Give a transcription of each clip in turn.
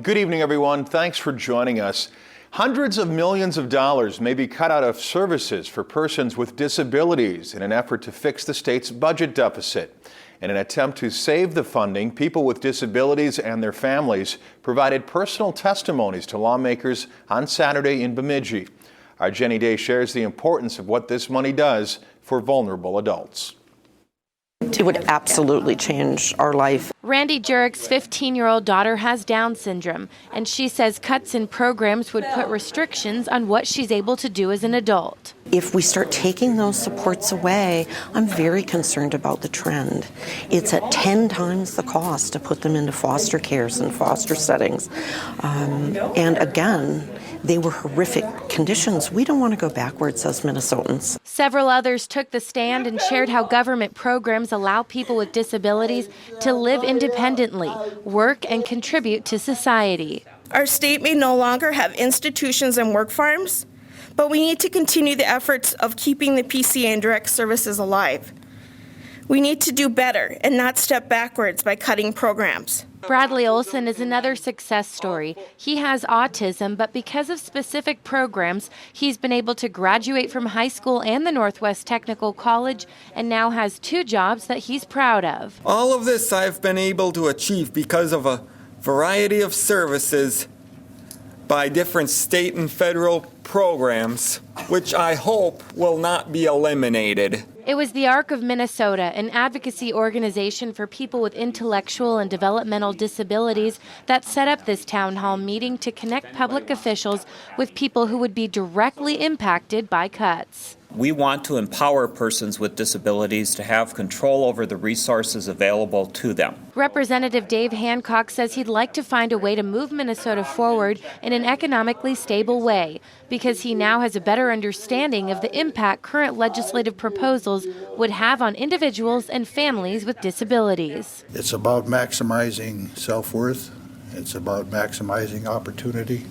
Good evening, everyone. Thanks for joining us. Hundreds of millions of dollars may be cut out of services for persons with disabilities in an effort to fix the state's budget deficit. In an attempt to save the funding, people with disabilities and their families provided personal testimonies to lawmakers on Saturday in Bemidji. Our Jenny Day shares the importance of what this money does for vulnerable adults. It would absolutely change our life. Randy Jurek's 15-year-old daughter has Down syndrome, and she says cuts in programs would put restrictions on what she's able to do as an adult. If we start taking those supports away, I'm very concerned about the trend. It's at 10 times the cost to put them into foster cares and foster settings. And again, they were horrific conditions. We don't want to go backwards as Minnesotans. Several others took the stand and shared how government programs allow people with disabilities to live independently, work, and contribute to society. Our state may no longer have institutions and work farms, but we need to continue the efforts of keeping the PCA and direct services alive. We need to do better and not step backwards by cutting programs. Bradley Olson is another success story. He has autism, but because of specific programs, he's been able to graduate from high school and the Northwest Technical College and now has 2 jobs that he's proud of. All of this I've been able to achieve because of a variety of services by different state and federal programs, which I hope will not be eliminated. It was the ARC of Minnesota, an advocacy organization for people with intellectual and developmental disabilities, that set up this town hall meeting to connect public officials with people who would be directly impacted by cuts. We want to empower persons with disabilities to have control over the resources available to them. Representative Dave Hancock says he'd like to find a way to move Minnesota forward in an economically stable way, because he now has a better understanding of the impact current legislative proposals would have on individuals and families with disabilities. It's about maximizing self-worth. It's about maximizing opportunity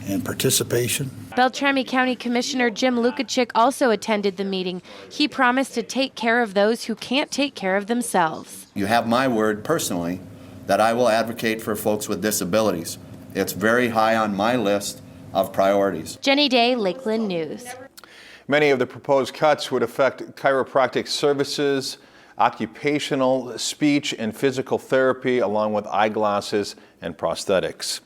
and participation. Beltrami County Commissioner Jim Lukacik also attended the meeting. He promised to take care of those who can't take care of themselves. You have my word personally that I will advocate for folks with disabilities. It's very high on my list of priorities. Jenny Day, Lakeland News. Many of the proposed cuts would affect chiropractic services, occupational, speech, and physical therapy, along with eyeglasses and prosthetics.